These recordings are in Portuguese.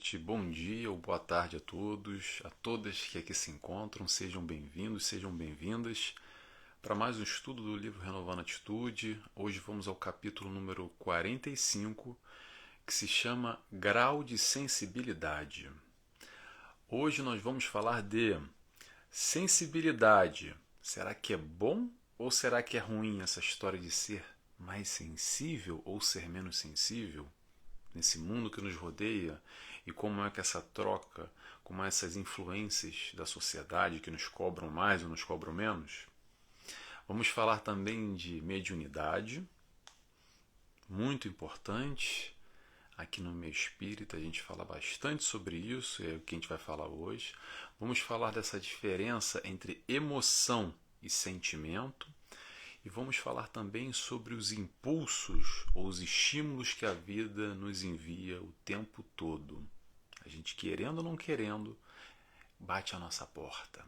noite, bom dia ou boa tarde a todos, a todas que aqui se encontram. Sejam bem-vindos, sejam bem-vindas para mais um estudo do livro Renovando a Atitude. Hoje vamos ao capítulo número 45, que se chama Grau de Sensibilidade. Hoje nós vamos falar de sensibilidade. Será que é bom ou será que é ruim essa história de ser mais sensível ou ser menos sensível? Nesse mundo que nos rodeia, e como é que essa troca, como essas influências da sociedade que nos cobram mais ou nos cobram menos. Vamos falar também de mediunidade, muito importante. Aqui no meio espírita a gente fala bastante sobre isso, é o que a gente vai falar hoje. Vamos falar dessa diferença entre emoção e sentimento. E vamos falar também sobre os impulsos ou os estímulos que a vida nos envia o tempo todo. A gente, querendo ou não querendo, bate a nossa porta.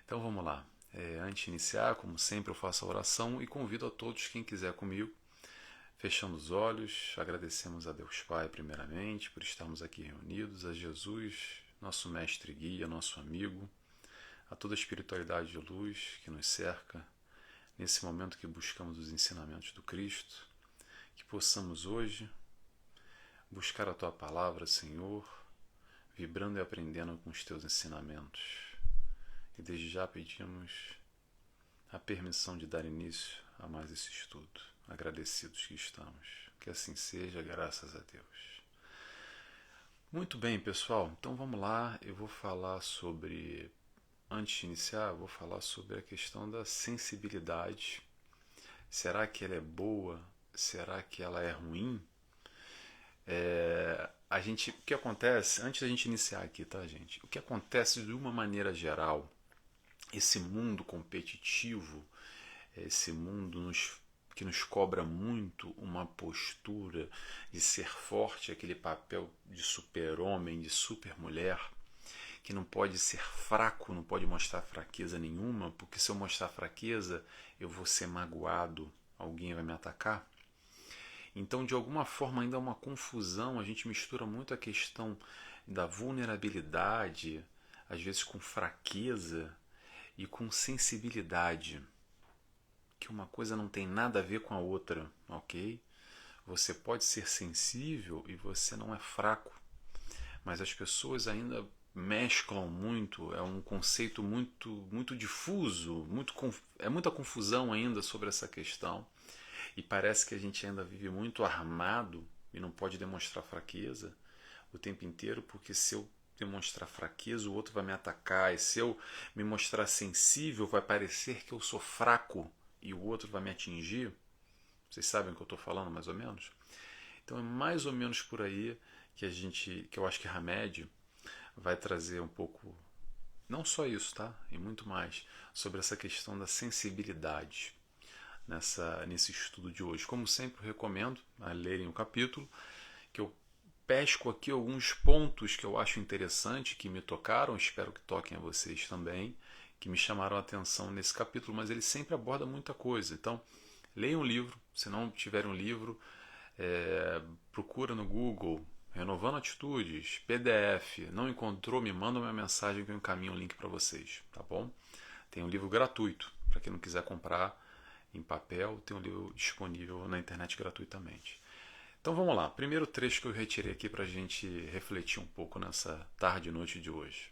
Então vamos lá. Antes de iniciar, como sempre, eu faço a oração e convido a todos, quem quiser comigo, fechando os olhos, agradecemos a Deus Pai, primeiramente, por estarmos aqui reunidos, a Jesus, nosso mestre e guia, nosso amigo, a toda a espiritualidade de luz que nos cerca, nesse momento que buscamos os ensinamentos do Cristo, que possamos hoje buscar a Tua Palavra, Senhor, vibrando e aprendendo com os Teus ensinamentos. E desde já pedimos a permissão de dar início a mais esse estudo, agradecidos que estamos. Que assim seja, graças a Deus. Muito bem, pessoal, então vamos lá, eu vou falar sobre... Antes de iniciar, eu vou falar sobre a questão da sensibilidade. Será que ela é boa? Será que ela é ruim? O que acontece, antes da gente iniciar aqui, tá, gente? O que acontece de uma maneira geral, esse mundo competitivo, esse mundo que nos cobra muito uma postura de ser forte, aquele papel de super-homem, de super-mulher, que não pode ser fraco, não pode mostrar fraqueza nenhuma, porque se eu mostrar fraqueza, eu vou ser magoado, alguém vai me atacar. Então, de alguma forma, ainda há uma confusão, a gente mistura muito a questão da vulnerabilidade, às vezes com fraqueza e com sensibilidade, que uma coisa não tem nada a ver com a outra, ok? Você pode ser sensível e você não é fraco, mas as pessoas ainda mesclam muito, é um conceito muito difuso, é muita confusão ainda sobre essa questão, e parece que a gente ainda vive muito armado e não pode demonstrar fraqueza o tempo inteiro, porque se eu demonstrar fraqueza, o outro vai me atacar, e se eu me mostrar sensível, vai parecer que eu sou fraco e o outro vai me atingir. Vocês sabem o que eu estou falando, mais ou menos? Então é mais ou menos por aí que eu acho que Hamed vai trazer um pouco, não só isso, tá? E muito mais, sobre essa questão da sensibilidade nesse estudo de hoje. Como sempre, eu recomendo a lerem o capítulo, que eu pesco aqui alguns pontos que eu acho interessante, que me tocaram, espero que toquem a vocês também, que me chamaram a atenção nesse capítulo, mas ele sempre aborda muita coisa. Então, leiam o livro, se não tiverem um livro, procura no Google, Renovando Atitudes, PDF, não encontrou, me manda uma mensagem que eu encaminho um link para vocês, tá bom? Tem um livro gratuito, para quem não quiser comprar em papel, tem um livro disponível na internet gratuitamente. Então vamos lá, primeiro trecho que eu retirei aqui para a gente refletir um pouco nessa tarde e noite de hoje.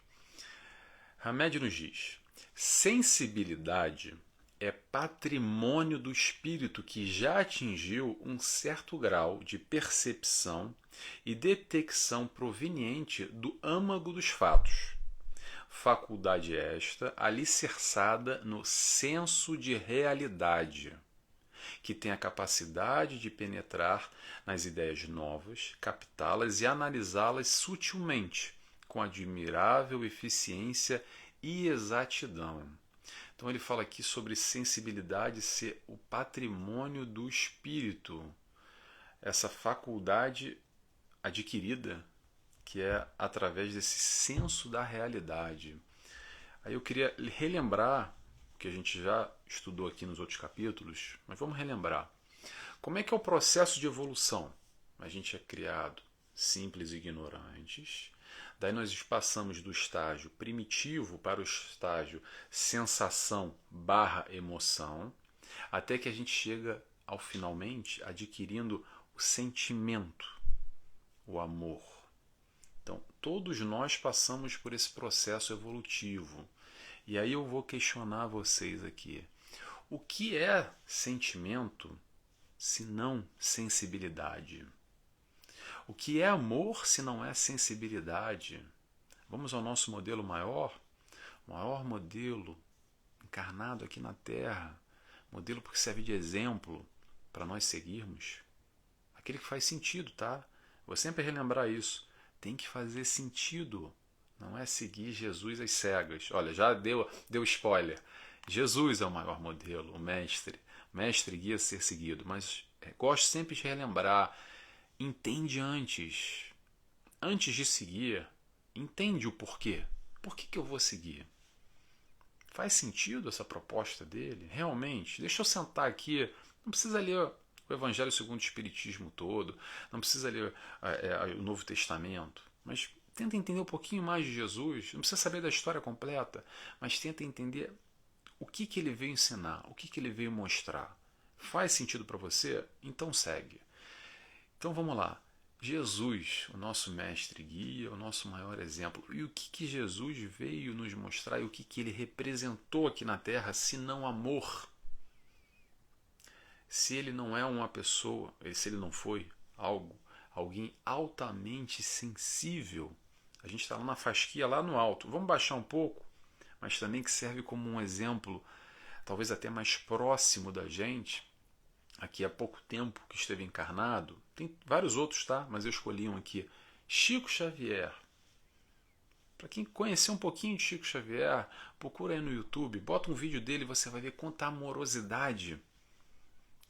Hamed nos diz: sensibilidade é patrimônio do espírito que já atingiu um certo grau de percepção e detecção proveniente do âmago dos fatos. Faculdade esta alicerçada no senso de realidade, que tem a capacidade de penetrar nas ideias novas, captá-las e analisá-las sutilmente, com admirável eficiência e exatidão. Então ele fala aqui sobre sensibilidade ser o patrimônio do espírito, essa faculdade adquirida que é através desse senso da realidade. Aí eu queria relembrar, que a gente já estudou aqui nos outros capítulos, mas vamos relembrar. Como é que é o processo de evolução? A gente é criado simples e ignorantes. Daí nós passamos do estágio primitivo para o estágio sensação barra emoção, até que a gente chega ao finalmente adquirindo o sentimento, o amor. Então, todos nós passamos por esse processo evolutivo. E aí eu vou questionar vocês aqui. O que é sentimento se não sensibilidade? O que é amor se não é sensibilidade? Vamos ao nosso modelo maior? O maior modelo encarnado aqui na Terra. Modelo porque serve de exemplo para nós seguirmos. Aquele que faz sentido, tá? Vou sempre relembrar isso. Tem que fazer sentido. Não é seguir Jesus às cegas. Olha, já deu spoiler. Jesus é o maior modelo, o mestre. Mestre guia a ser seguido. Mas gosto sempre de relembrar. Entende antes. Antes de seguir, entende o porquê. Por que eu vou seguir? Faz sentido essa proposta dele? Realmente? Deixa eu sentar aqui. Não precisa ler o Evangelho segundo o Espiritismo todo. Não precisa ler o Novo Testamento. Mas tenta entender um pouquinho mais de Jesus. Não precisa saber da história completa. Mas tenta entender o que ele veio ensinar. O que ele veio mostrar. Faz sentido para você? Então segue. Então vamos lá. Jesus, o nosso mestre guia, o nosso maior exemplo. E o que Jesus veio nos mostrar e o que ele representou aqui na Terra, se não amor? Se ele não é uma pessoa, se ele não foi alguém altamente sensível, a gente está lá na fasquia, lá no alto. Vamos baixar um pouco, mas também que serve como um exemplo, talvez até mais próximo da gente, aqui há pouco tempo que esteve encarnado. Tem vários outros, tá? Mas eu escolhi um aqui. Chico Xavier. Para quem conhecer um pouquinho de Chico Xavier, procura aí no YouTube, bota um vídeo dele e você vai ver quanta amorosidade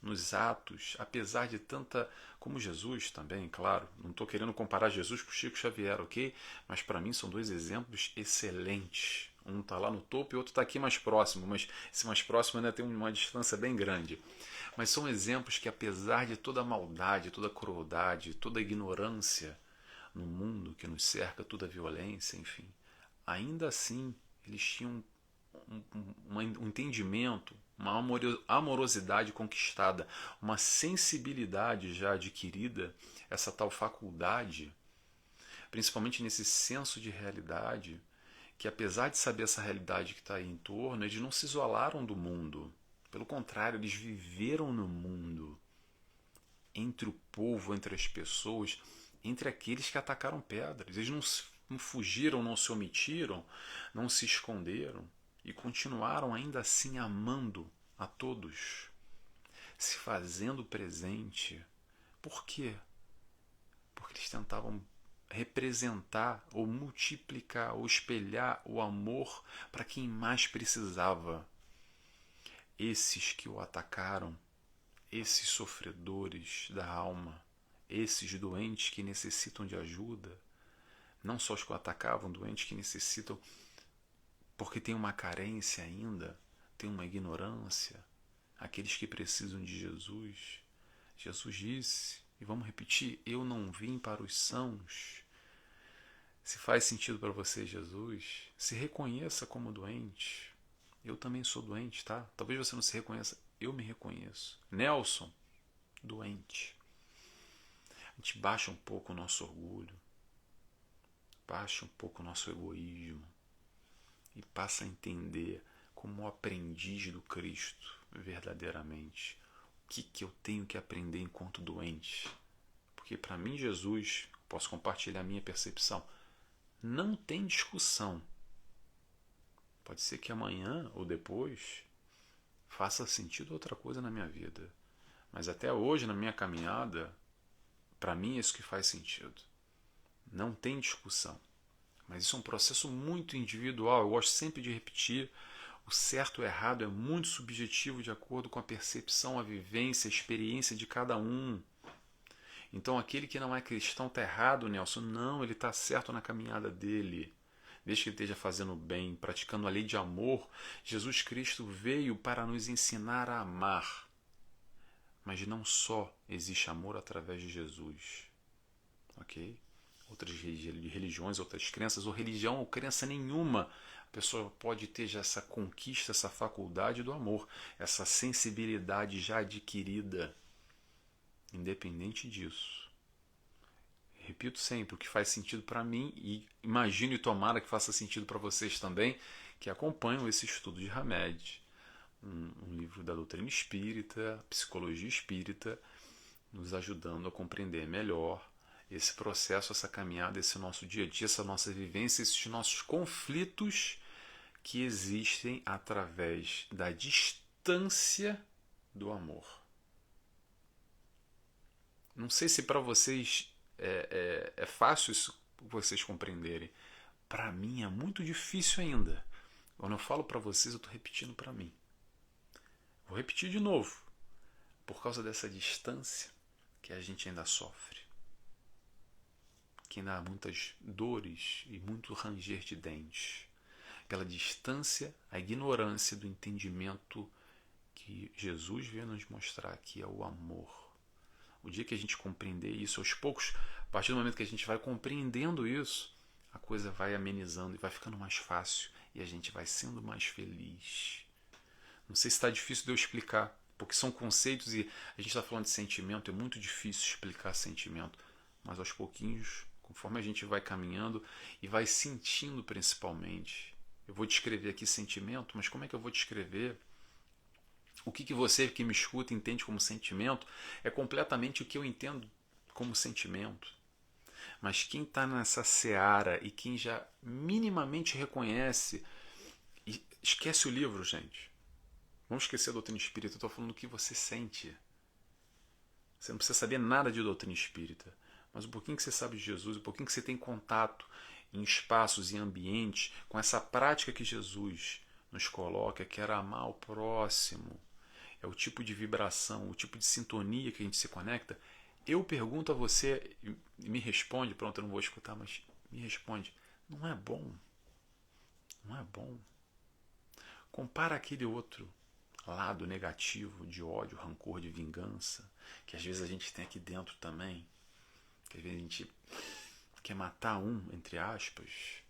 nos atos, apesar de tanta... Como Jesus também, claro. Não estou querendo comparar Jesus com Chico Xavier, ok? Mas para mim são dois exemplos excelentes. Um está lá no topo e o outro está aqui mais próximo, mas esse mais próximo ainda tem uma distância bem grande. Mas são exemplos que, apesar de toda a maldade, toda a crueldade, toda a ignorância no mundo que nos cerca, toda a violência, enfim, ainda assim eles tinham um entendimento, uma amorosidade conquistada, uma sensibilidade já adquirida, essa tal faculdade, principalmente nesse senso de realidade, que apesar de saber essa realidade que está aí em torno, eles não se isolaram do mundo. Pelo contrário, eles viveram no mundo, entre o povo, entre as pessoas, entre aqueles que atacaram pedras. Eles não fugiram, não se omitiram, não se esconderam e continuaram ainda assim amando a todos, se fazendo presente. Por quê? Porque eles tentavam representar ou multiplicar ou espelhar o amor para quem mais precisava. Esses que o atacaram, esses sofredores da alma, esses doentes que necessitam de ajuda, não só os que o atacavam, doentes que necessitam porque tem uma carência ainda, tem uma ignorância, aqueles que precisam de Jesus. Jesus disse, e vamos repetir, eu não vim para os sãos. Se faz sentido para você, Jesus, se reconheça como doente. Eu também sou doente, tá? Talvez você não se reconheça, eu me reconheço. Nelson, doente. A gente baixa um pouco o nosso orgulho, baixa um pouco o nosso egoísmo e passa a entender como aprendiz do Cristo, verdadeiramente, o que eu tenho que aprender enquanto doente. Porque para mim, Jesus, posso compartilhar a minha percepção, não tem discussão. Pode ser que amanhã ou depois faça sentido outra coisa na minha vida. Mas até hoje, na minha caminhada, para mim é isso que faz sentido. Não tem discussão. Mas isso é um processo muito individual. Eu gosto sempre de repetir. O certo ou errado é muito subjetivo de acordo com a percepção, a vivência, a experiência de cada um. Então aquele que não é cristão está errado, Nelson. Não, ele está certo na caminhada dele. Desde que ele esteja fazendo o bem, praticando a lei de amor. Jesus Cristo veio para nos ensinar a amar. Mas não só existe amor através de Jesus. ok? Outras religiões, outras crenças, ou religião ou crença nenhuma, a pessoa pode ter já essa conquista, essa faculdade do amor, essa sensibilidade já adquirida, independente disso. Repito sempre, o que faz sentido para mim, e imagino e tomara que faça sentido para vocês também, que acompanham esse estudo de Hamed, um livro da doutrina espírita, psicologia espírita, nos ajudando a compreender melhor esse processo, essa caminhada, esse nosso dia a dia, essa nossa vivência, esses nossos conflitos que existem através da distância do amor. Não sei se para vocês é fácil isso vocês compreenderem. Para mim é muito difícil ainda. Quando eu falo para vocês, eu estou repetindo para mim. Vou repetir de novo. Por causa dessa distância que a gente ainda sofre. Que ainda há muitas dores e muito ranger de dentes. Pela distância, a ignorância do entendimento que Jesus veio nos mostrar, que é o amor. O dia que a gente compreender isso, aos poucos, a partir do momento que a gente vai compreendendo isso, a coisa vai amenizando e vai ficando mais fácil e a gente vai sendo mais feliz. Não sei se está difícil de eu explicar, porque são conceitos e a gente está falando de sentimento, é muito difícil explicar sentimento, mas aos pouquinhos, conforme a gente vai caminhando e vai sentindo principalmente. Eu vou descrever aqui sentimento, mas como é que eu vou descrever? O que você que me escuta entende como sentimento é completamente o que eu entendo como sentimento. Mas quem está nessa seara e quem já minimamente reconhece, esquece o livro, gente. Vamos esquecer a doutrina espírita, eu estou falando do que você sente. Você não precisa saber nada de doutrina espírita, mas um pouquinho que você sabe de Jesus, um pouquinho que você tem contato em espaços e ambientes com essa prática que Jesus nos coloca, que era amar o próximo. É o tipo de vibração, o tipo de sintonia que a gente se conecta. Eu pergunto a você, e me responde, pronto, eu não vou escutar, mas me responde, não é bom? Não é bom? Compara aquele outro lado negativo de ódio, rancor, de vingança, que às vezes a gente tem aqui dentro também, que às vezes a gente quer matar um, entre aspas.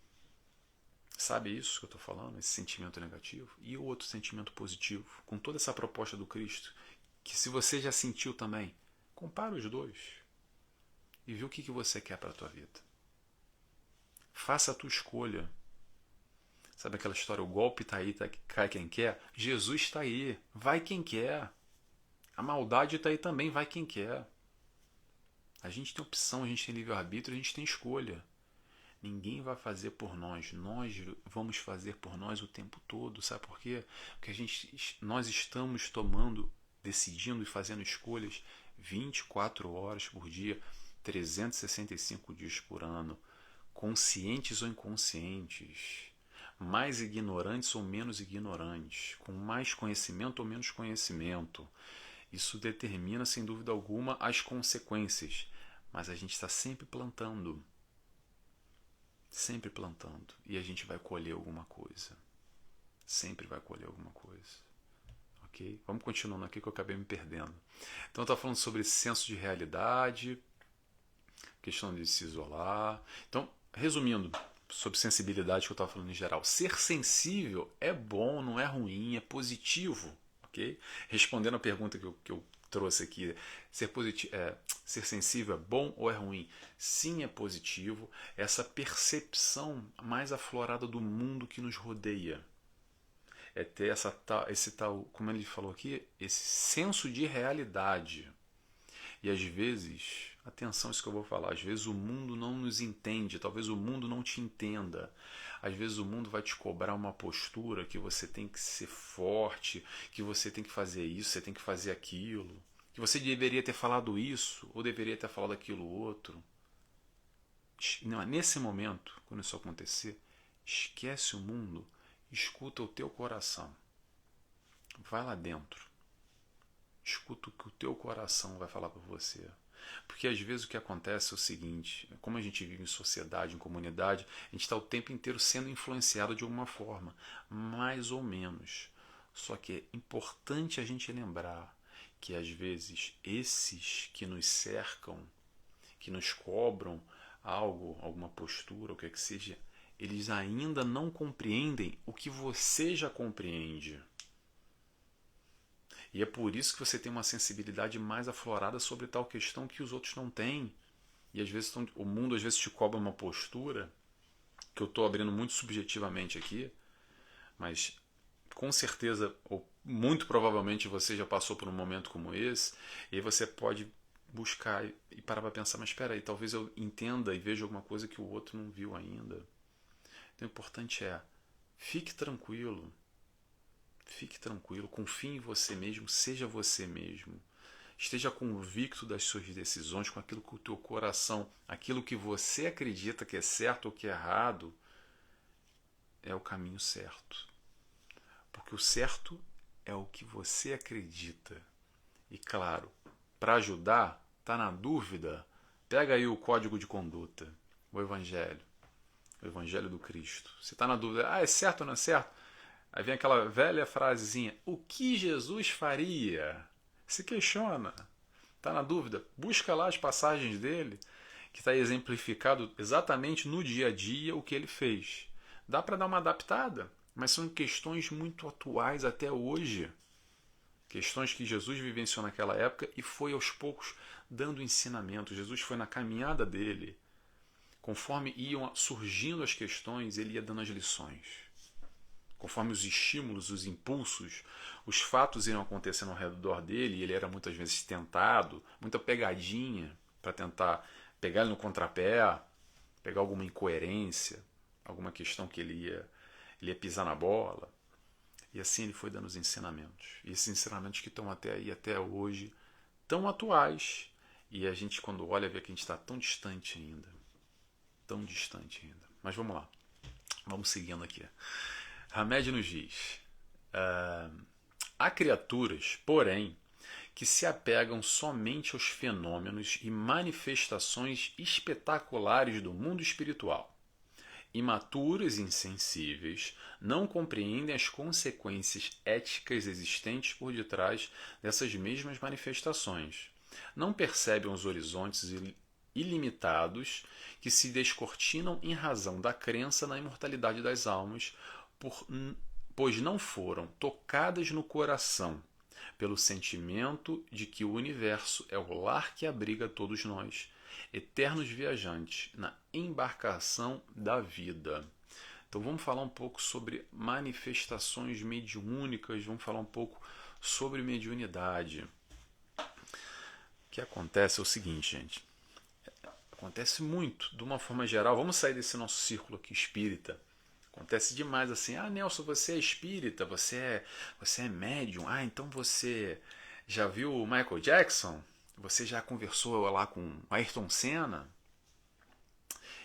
Sabe isso que eu estou falando? Esse sentimento negativo? E o outro sentimento positivo, com toda essa proposta do Cristo, que se você já sentiu também, compara os dois e vê o que você quer para a tua vida. Faça a tua escolha. Sabe aquela história, o golpe está aí, cai quem quer? Jesus está aí, vai quem quer. A maldade está aí também, vai quem quer. A gente tem opção, a gente tem livre-arbítrio, a gente tem escolha. Ninguém vai fazer por nós. Nós vamos fazer por nós o tempo todo. Sabe por quê? Porque nós estamos tomando, decidindo e fazendo escolhas 24 horas por dia, 365 dias por ano, conscientes ou inconscientes, mais ignorantes ou menos ignorantes, com mais conhecimento ou menos conhecimento. Isso determina, sem dúvida alguma, as consequências. Mas a gente está sempre plantando. Sempre plantando. E a gente vai colher alguma coisa. Sempre vai colher alguma coisa. Ok? Vamos continuando aqui que eu acabei me perdendo. Então eu estava falando sobre esse senso de realidade, questão de se isolar. Então, resumindo, sobre sensibilidade que eu estava falando em geral. Ser sensível é bom, não é ruim, é positivo. Ok? Respondendo a pergunta que eu trouxe aqui, ser sensível é bom ou é ruim? Sim, é positivo. Essa percepção mais aflorada do mundo que nos rodeia. É ter esse tal, como ele falou aqui, esse senso de realidade. E às vezes, atenção a isso que eu vou falar, às vezes o mundo não nos entende, talvez o mundo não te entenda. Às vezes o mundo vai te cobrar uma postura que você tem que ser forte, que você tem que fazer isso, você tem que fazer aquilo, que você deveria ter falado isso ou deveria ter falado aquilo outro. Nesse momento, quando isso acontecer, esquece o mundo, escuta o teu coração. Vai lá dentro. Escuta o que o teu coração vai falar para você. Porque às vezes o que acontece é o seguinte, como a gente vive em sociedade, em comunidade, a gente está o tempo inteiro sendo influenciado de alguma forma, mais ou menos. Só que é importante a gente lembrar que às vezes esses que nos cercam, que nos cobram algo, alguma postura, o que é que seja, eles ainda não compreendem o que você já compreende. E é por isso que você tem uma sensibilidade mais aflorada sobre tal questão que os outros não têm. E às vezes o mundo às vezes te cobra uma postura, que eu estou abrindo muito subjetivamente aqui, mas com certeza, ou muito provavelmente você já passou por um momento como esse, e aí você pode buscar e parar para pensar, mas espera aí, talvez eu entenda e veja alguma coisa que o outro não viu ainda. Então o importante é, fique tranquilo, confie em você mesmo, seja você mesmo. Esteja convicto das suas decisões, com aquilo que o teu coração, aquilo que você acredita que é certo ou que é errado, é o caminho certo. Porque o certo é o que você acredita. E claro, para ajudar, tá na dúvida, pega aí o código de conduta, o Evangelho do Cristo. Se está na dúvida, é certo ou não é certo? Aí vem aquela velha frasezinha, o que Jesus faria? Se questiona, está na dúvida, busca lá as passagens dele, que está exemplificado exatamente no dia a dia o que ele fez. Dá para dar uma adaptada, mas são questões muito atuais até hoje. Questões que Jesus vivenciou naquela época e foi aos poucos dando ensinamento. Jesus foi na caminhada dele. Conforme iam surgindo as questões, ele ia dando as lições. Conforme os estímulos, os impulsos, os fatos iam acontecendo ao redor dele, e ele era muitas vezes tentado, muita pegadinha para tentar pegar ele no contrapé, pegar alguma incoerência, alguma questão que ele ia pisar na bola. E assim ele foi dando os ensinamentos. E esses ensinamentos que estão até aí, até hoje, tão atuais. E a gente, quando olha, vê que a gente está tão distante ainda. Tão distante ainda. Mas vamos lá. Vamos seguindo aqui. Hamed nos diz: há criaturas, porém, que se apegam somente aos fenômenos e manifestações espetaculares do mundo espiritual. Imaturos e insensíveis, não compreendem as consequências éticas existentes por detrás dessas mesmas manifestações. Não percebem os horizontes ilimitados que se descortinam em razão da crença na imortalidade das almas, pois não foram tocadas no coração pelo sentimento de que o universo é o lar que abriga todos nós, eternos viajantes na embarcação da vida. Então vamos falar um pouco sobre manifestações mediúnicas, vamos falar um pouco sobre mediunidade. O que acontece é o seguinte, gente. Acontece muito, de uma forma geral. Vamos sair desse nosso círculo aqui espírita. Acontece demais assim. Ah, Nelson, você é espírita, você é médium. Ah, então você já viu o Michael Jackson? Você já conversou lá com Ayrton Senna?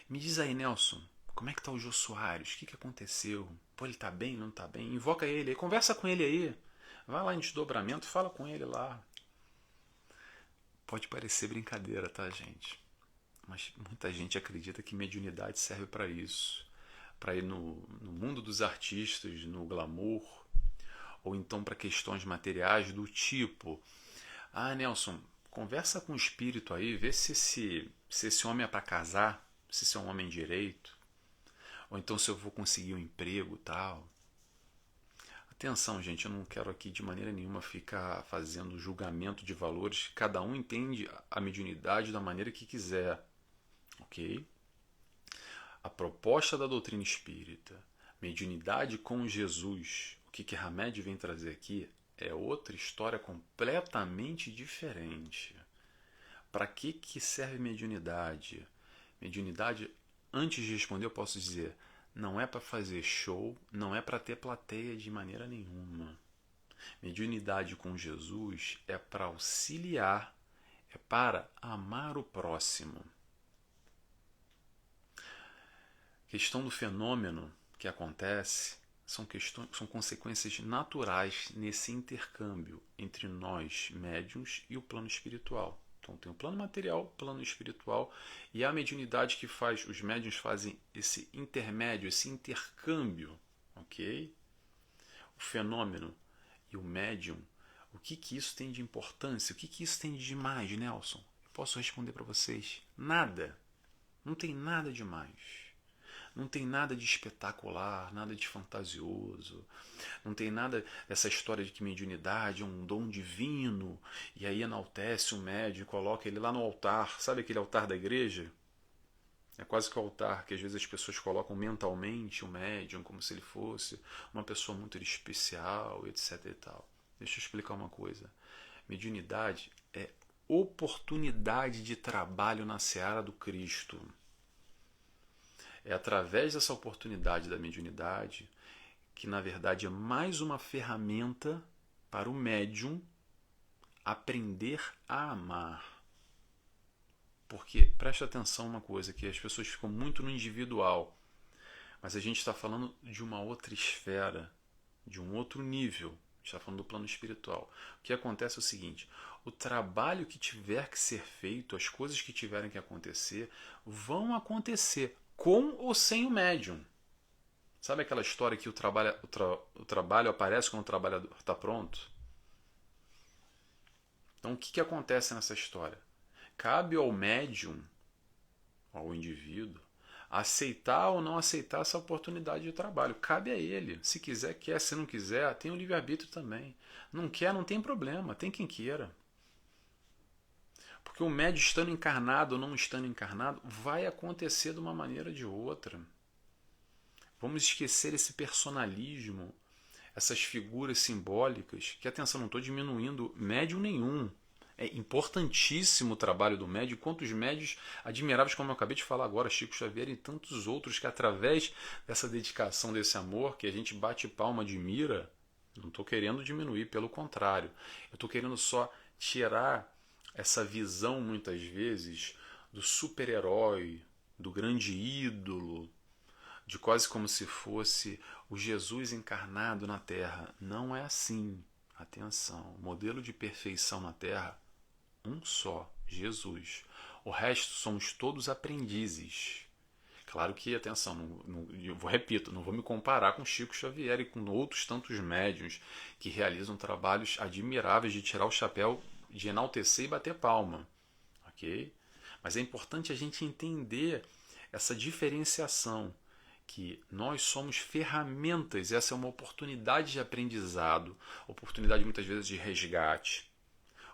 Me diz aí, Nelson, como é que tá o Jô Soares? O que aconteceu? Pô, ele tá bem, não tá bem? Invoca ele aí, conversa com ele aí. Vai lá em desdobramento, fala com ele lá. Pode parecer brincadeira, tá, gente? Mas muita gente acredita que mediunidade serve para isso. Para ir no mundo dos artistas, no glamour, ou então para questões materiais do tipo: ah, Nelson, conversa com o espírito aí, vê se esse homem é para casar, se esse é um homem direito, ou então se eu vou conseguir um emprego tal. Atenção, gente, eu não quero aqui de maneira nenhuma ficar fazendo julgamento de valores. Cada um entende a mediunidade da maneira que quiser, ok? A proposta da doutrina espírita, mediunidade com Jesus, o que Hamed vem trazer aqui é outra história completamente diferente. Para que serve mediunidade? Mediunidade, antes de responder, eu posso dizer, não é para fazer show, não é para ter plateia de maneira nenhuma. Mediunidade com Jesus é para auxiliar, é para amar o próximo. A questão do fenômeno que acontece são consequências naturais nesse intercâmbio entre nós, médiuns, e o plano espiritual. Então tem o plano material, o plano espiritual, e a mediunidade que faz, os médiuns fazem esse intermédio, esse intercâmbio, ok? O fenômeno e o médium, o que isso tem de importância? O que isso tem de demais, Nelson? Eu posso responder para vocês, Nada. Não tem nada demais. Não tem nada de espetacular, nada de fantasioso. Não tem nada dessa história de que mediunidade é um dom divino. E aí enaltece o médium e coloca ele lá no altar. Sabe aquele altar da igreja? É quase que o altar que às vezes as pessoas colocam mentalmente o médium como se ele fosse uma pessoa muito especial, etc e tal. Deixa eu explicar uma coisa. Mediunidade é oportunidade de trabalho na seara do Cristo. É através dessa oportunidade da mediunidade que, na verdade, é mais uma ferramenta para o médium aprender a amar. Porque, presta atenção uma coisa, que as pessoas ficam muito no individual, mas a gente está falando de uma outra esfera, de um outro nível. A gente está falando do plano espiritual. O que acontece é o seguinte: o trabalho que tiver que ser feito, as coisas que tiverem que acontecer, vão acontecer, com ou sem o médium. Sabe aquela história que o trabalho aparece quando o trabalhador está pronto? Então o que acontece nessa história? Cabe ao médium, ao indivíduo, aceitar ou não aceitar essa oportunidade de trabalho. Cabe a ele. Se quiser, quer. Se não quiser, tem o livre-arbítrio também. Não quer, não tem problema. Tem quem queira. Porque o médium estando encarnado ou não estando encarnado, vai acontecer de uma maneira ou de outra. Vamos esquecer esse personalismo, essas figuras simbólicas, que, atenção, não estou diminuindo médium nenhum. É importantíssimo o trabalho do médium, quantos médios admiráveis, como eu acabei de falar agora, Chico Xavier e tantos outros, que através dessa dedicação, desse amor, que a gente bate palma, admira, não estou querendo diminuir, pelo contrário. Eu estou querendo só tirar essa visão, muitas vezes, do super-herói, do grande ídolo, de quase como se fosse o Jesus encarnado na Terra. Não é assim. Atenção, o modelo de perfeição na Terra, um só, Jesus. O resto somos todos aprendizes. Claro que, atenção, eu repito, não vou me comparar com Chico Xavier e com outros tantos médiuns que realizam trabalhos admiráveis de tirar o chapéu, de enaltecer e bater palma. Ok? Mas é importante a gente entender essa diferenciação, que nós somos ferramentas, essa é uma oportunidade de aprendizado, oportunidade muitas vezes de resgate,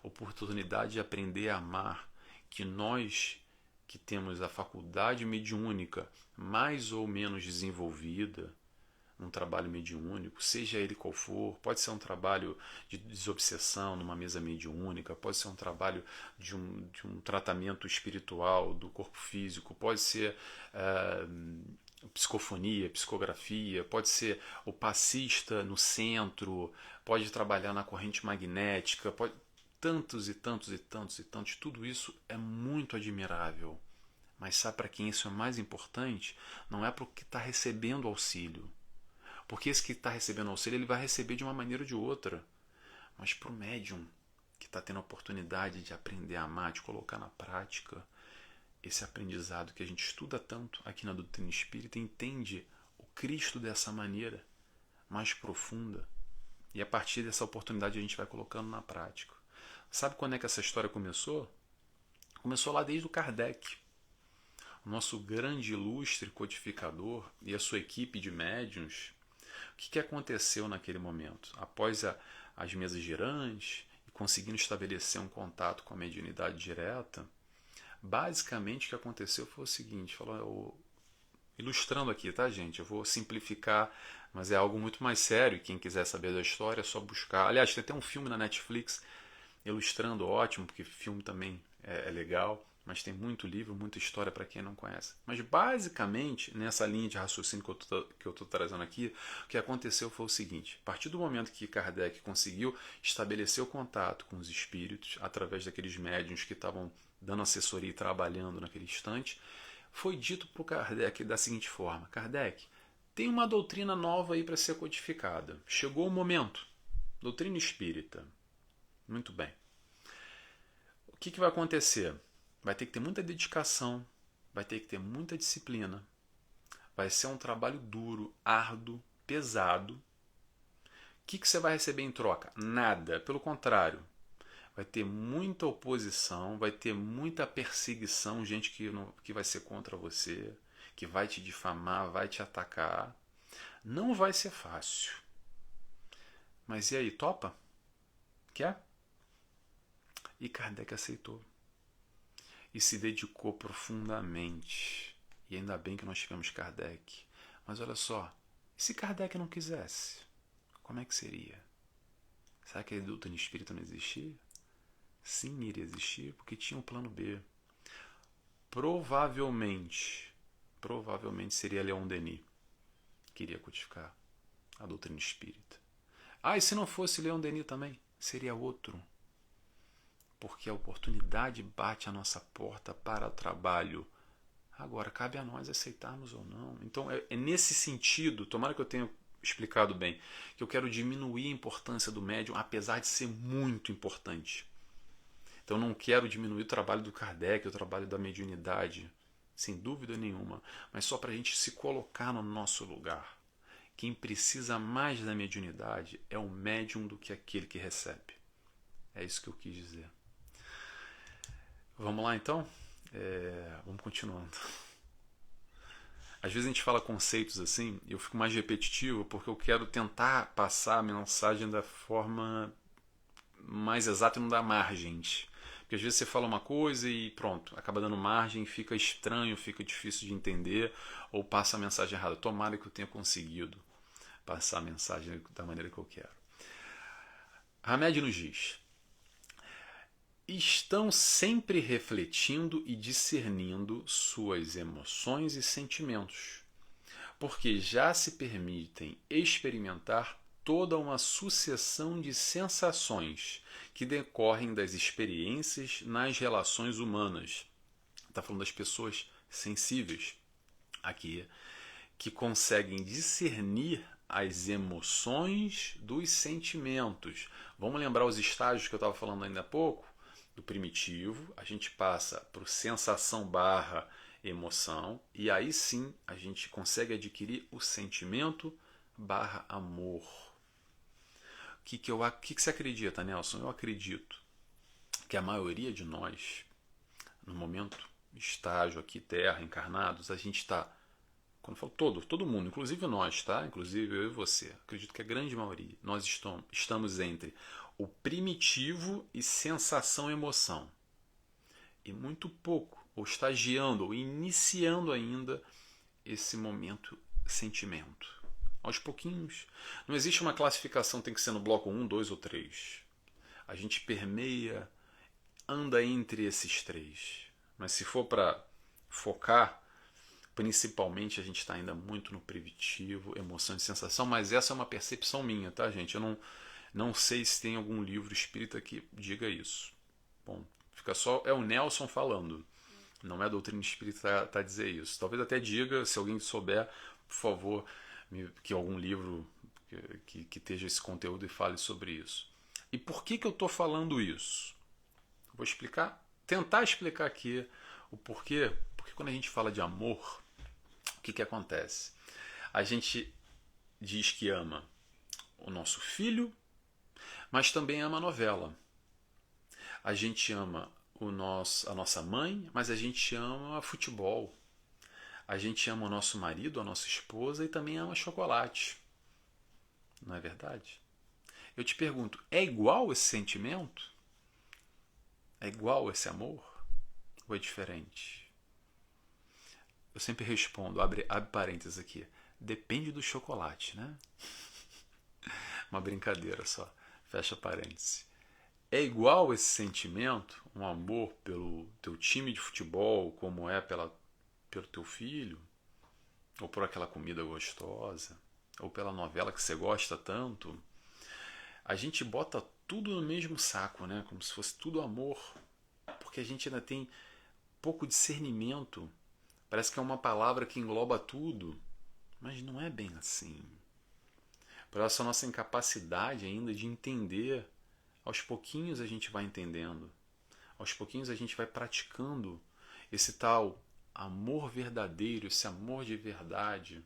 oportunidade de aprender a amar, que nós que temos a faculdade mediúnica mais ou menos desenvolvida, um trabalho mediúnico, seja ele qual for, pode ser um trabalho de desobsessão numa mesa mediúnica, pode ser um trabalho de um tratamento espiritual do corpo físico, pode ser psicofonia, psicografia, pode ser o passista no centro, pode trabalhar na corrente magnética, pode tantos e tantos e tantos e tantos, tudo isso é muito admirável. Mas sabe para quem isso é mais importante? Não é para o que está recebendo auxílio. Porque esse que está recebendo auxílio, ele vai receber de uma maneira ou de outra. Mas para o médium, que está tendo a oportunidade de aprender a amar, de colocar na prática esse aprendizado que a gente estuda tanto aqui na doutrina espírita, entende o Cristo dessa maneira mais profunda. E a partir dessa oportunidade a gente vai colocando na prática. Sabe quando é que essa história começou? Começou lá desde o Kardec. O nosso grande ilustre codificador e a sua equipe de médiuns. O que aconteceu naquele momento? Após as mesas girantes e conseguindo estabelecer um contato com a mediunidade direta, basicamente o que aconteceu foi o seguinte, ilustrando aqui, tá, gente? Eu vou simplificar, mas é algo muito mais sério. Quem quiser saber da história é só buscar. Aliás, tem até um filme na Netflix ilustrando, ótimo, porque filme também é legal, mas tem muito livro, muita história para quem não conhece. Mas basicamente, nessa linha de raciocínio que eu estou trazendo aqui, o que aconteceu foi o seguinte: a partir do momento que Kardec conseguiu estabelecer o contato com os espíritos, através daqueles médiuns que estavam dando assessoria e trabalhando naquele instante, foi dito para o Kardec da seguinte forma: Kardec, tem uma doutrina nova aí para ser codificada. Chegou o momento. Doutrina espírita. Muito bem. O que vai acontecer? Vai ter que ter muita dedicação, vai ter que ter muita disciplina, vai ser um trabalho duro, árduo, pesado. O que você vai receber em troca? Nada, pelo contrário. vai ter muita oposição, vai ter muita perseguição, gente que vai ser contra você, que vai te difamar, vai te atacar. Não vai ser fácil. Mas e aí, topa? Quer? E Kardec aceitou. E se dedicou profundamente. E ainda bem que nós tivemos Kardec. Mas olha só, e se Kardec não quisesse? Como é que seria? Será que a doutrina espírita não existia? Sim, iria existir, porque tinha um plano B. Provavelmente seria Leon Denis que iria codificar a doutrina espírita. Ah, e se não fosse Leon Denis também? Seria outro. Porque a oportunidade bate à nossa porta para o trabalho. Agora, cabe a nós aceitarmos ou não. Então, é nesse sentido, tomara que eu tenha explicado bem, que eu quero diminuir a importância do médium, apesar de ser muito importante. Então, não quero diminuir o trabalho do Kardec, o trabalho da mediunidade, sem dúvida nenhuma, mas só para a gente se colocar no nosso lugar. Quem precisa mais da mediunidade é o médium do que aquele que recebe. É isso que eu quis dizer. Vamos lá então? Vamos continuando. Às vezes a gente fala conceitos assim e eu fico mais repetitivo porque eu quero tentar passar a mensagem da forma mais exata e não dar margens. Porque às vezes você fala uma coisa e pronto, acaba dando margem, fica estranho, fica difícil de entender ou passa a mensagem errada. Tomara que eu tenha conseguido passar a mensagem da maneira que eu quero. Hamed nos diz: estão sempre refletindo e discernindo suas emoções e sentimentos, porque já se permitem experimentar toda uma sucessão de sensações que decorrem das experiências nas relações humanas. Está falando das pessoas sensíveis aqui, que conseguem discernir as emoções dos sentimentos. Vamos lembrar os estágios que eu estava falando ainda há pouco? Do primitivo, a gente passa para o sensação barra emoção, e aí sim a gente consegue adquirir o sentimento barra amor. O que você acredita, Nelson? Eu acredito que a maioria de nós, no momento, estágio aqui, terra, encarnados, a gente está, quando eu falo todo mundo, inclusive nós, tá? Inclusive eu e você, acredito que a grande maioria, nós estamos entre o primitivo e sensação-emoção. E muito pouco, ou estagiando, ou iniciando ainda esse momento sentimento. Aos pouquinhos. Não existe uma classificação, tem que ser no bloco 1, 2 ou 3. A gente permeia, anda entre esses três. Mas se for para focar, principalmente a gente está ainda muito no primitivo, emoção e sensação, mas essa é uma percepção minha, tá, gente? Eu não sei se tem algum livro espírita que diga isso. Bom, fica só. É o Nelson falando. Não é a doutrina espírita tá a dizer isso. Talvez até diga, se alguém souber, por favor, que algum livro que esteja esse conteúdo e fale sobre isso. E por que eu estou falando isso? Vou explicar, tentar explicar aqui o porquê. Porque quando a gente fala de amor, o que acontece? A gente diz que ama o nosso filho, mas também ama a novela. A gente ama a nossa mãe, mas a gente ama futebol. A gente ama o nosso marido, a nossa esposa e também ama chocolate. Não é verdade? Eu te pergunto, é igual esse sentimento? É igual esse amor? Ou é diferente? Eu sempre respondo, abre parênteses aqui, depende do chocolate, né? Uma brincadeira só, fecha parênteses. É igual esse sentimento, um amor pelo teu time de futebol, como é pelo teu filho, ou por aquela comida gostosa, ou pela novela que você gosta tanto? A gente bota tudo no mesmo saco, né? Como se fosse tudo amor, porque a gente ainda tem pouco discernimento. Parece que é uma palavra que engloba tudo, mas não é bem assim. Por essa nossa incapacidade ainda de entender, aos pouquinhos a gente vai entendendo, aos pouquinhos a gente vai praticando esse tal amor verdadeiro, esse amor de verdade.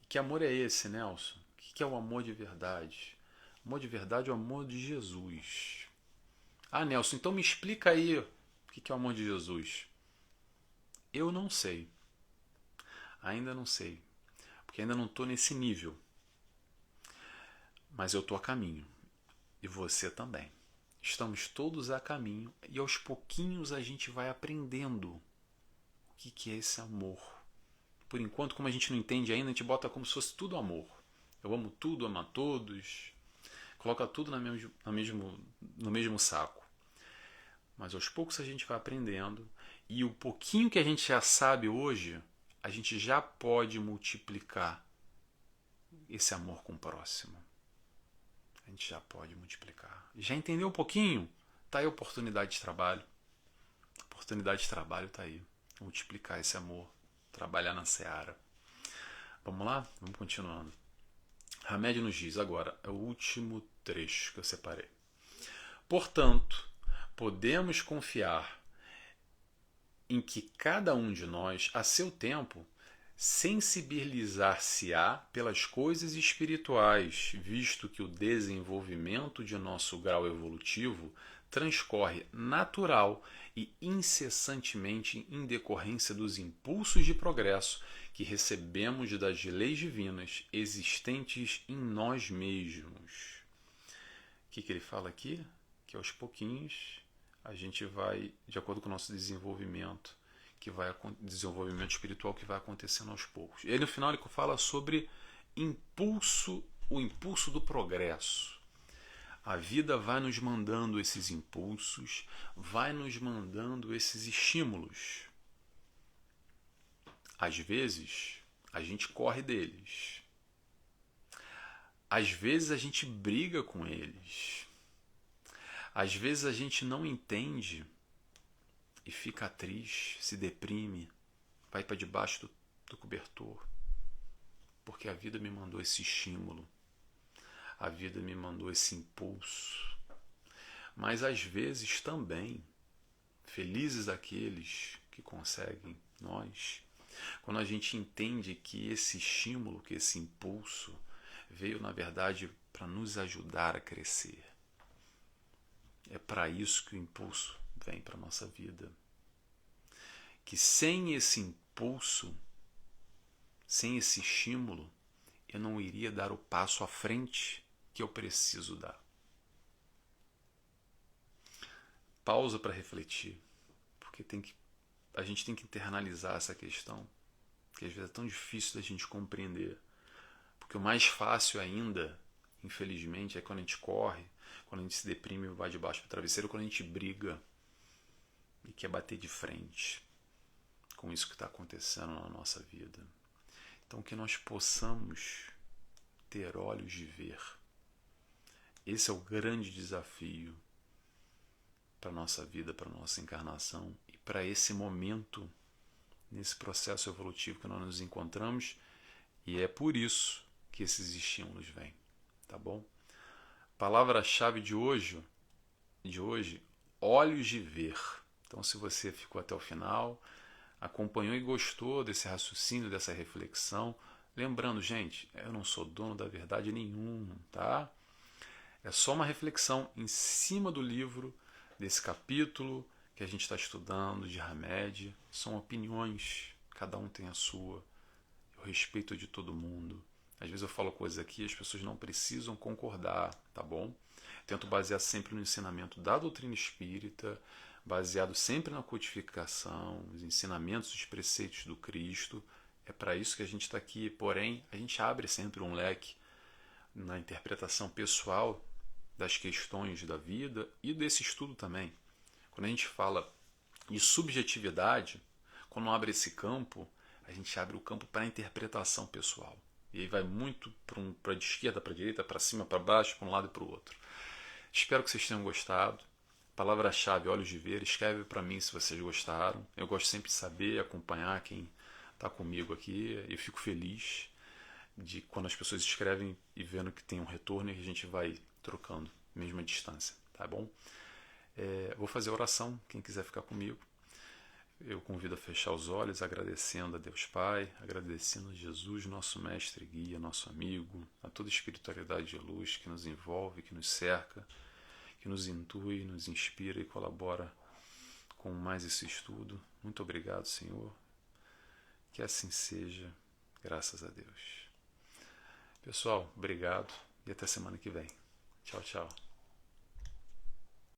E que amor é esse, Nelson? O que é o amor de verdade? O amor de verdade é o amor de Jesus. Ah, Nelson, então me explica aí o que é o amor de Jesus. Eu não sei. Ainda não sei. Porque ainda não estou nesse nível. Mas eu estou a caminho. E você também. Estamos todos a caminho e aos pouquinhos a gente vai aprendendo o que é esse amor. Por enquanto, como a gente não entende ainda, a gente bota como se fosse tudo amor. Eu amo tudo, amo a todos. Coloca tudo no mesmo saco. Mas aos poucos a gente vai aprendendo. E o pouquinho que a gente já sabe hoje, a gente já pode multiplicar esse amor com o próximo. A gente já pode multiplicar. Já entendeu um pouquinho? Está aí a oportunidade de trabalho. A oportunidade de trabalho está aí. Multiplicar esse amor. Trabalhar na seara. Vamos lá? Vamos continuando. Hamed nos diz agora, é o último trecho que eu separei. Portanto, podemos confiar em que cada um de nós, a seu tempo, sensibilizar-se-á pelas coisas espirituais, visto que o desenvolvimento de nosso grau evolutivo transcorre natural e incessantemente em decorrência dos impulsos de progresso que recebemos das leis divinas existentes em nós mesmos. O que ele fala aqui? Que aos pouquinhos a gente vai, de acordo com o nosso desenvolvimento, desenvolvimento espiritual que vai acontecendo aos poucos. E aí no final ele fala sobre o impulso do progresso. A vida vai nos mandando esses impulsos, vai nos mandando esses estímulos. Às vezes, a gente corre deles. Às vezes, a gente briga com eles. Às vezes, a gente não entende e fica triste, se deprime, vai para debaixo do cobertor. Porque a vida me mandou esse estímulo. A vida me mandou esse impulso. Mas às vezes também, felizes aqueles que conseguem, nós, quando a gente entende que esse estímulo, que esse impulso veio na verdade para nos ajudar a crescer. É para isso que o impulso vem para a nossa vida. Que sem esse impulso, sem esse estímulo, eu não iria dar o passo à frente que eu preciso dar. Pausa para refletir, porque a gente tem que internalizar essa questão, que às vezes é tão difícil da gente compreender. Porque o mais fácil ainda, infelizmente, é quando a gente corre, quando a gente se deprime e vai debaixo do travesseiro, quando a gente briga e quer bater de frente com isso que está acontecendo na nossa vida. Então que nós possamos ter olhos de ver. Esse é o grande desafio para a nossa vida, para a nossa encarnação e para esse momento, nesse processo evolutivo que nós nos encontramos, e é por isso que esses estímulos vêm, tá bom? Palavra-chave de hoje, olhos de ver. Então, se você ficou até o final, acompanhou e gostou desse raciocínio, dessa reflexão, lembrando, gente, eu não sou dono da verdade nenhuma, tá? É só uma reflexão em cima do livro, desse capítulo que a gente está estudando, de Hamed. São opiniões, cada um tem a sua. Eu respeito de todo mundo. Às vezes eu falo coisas aqui e as pessoas não precisam concordar, tá bom? Tento basear sempre no ensinamento da doutrina espírita, baseado sempre na codificação, os ensinamentos, os preceitos do Cristo. É para isso que a gente está aqui, porém, a gente abre sempre um leque na interpretação pessoal das questões da vida e desse estudo também. Quando a gente fala de subjetividade, quando abre esse campo, a gente abre o campo para a interpretação pessoal. E aí vai muito para a esquerda, para a direita, para cima, para baixo, para um lado e para o outro. Espero que vocês tenham gostado. Palavra-chave, olhos de ver. Escreve para mim se vocês gostaram. Eu gosto sempre de saber, acompanhar quem está comigo aqui. Eu fico feliz de quando as pessoas escrevem e vendo que tem um retorno e a gente vai trocando, mesmo à distância, tá bom? Vou fazer a oração, quem quiser ficar comigo. Eu convido a fechar os olhos, agradecendo a Deus Pai, agradecendo a Jesus, nosso mestre e guia, nosso amigo, a toda a espiritualidade de luz que nos envolve, que nos cerca, que nos intui, nos inspira e colabora com mais esse estudo. Muito obrigado, Senhor. Que assim seja, graças a Deus. Pessoal, obrigado e até semana que vem. Tchau, tchau.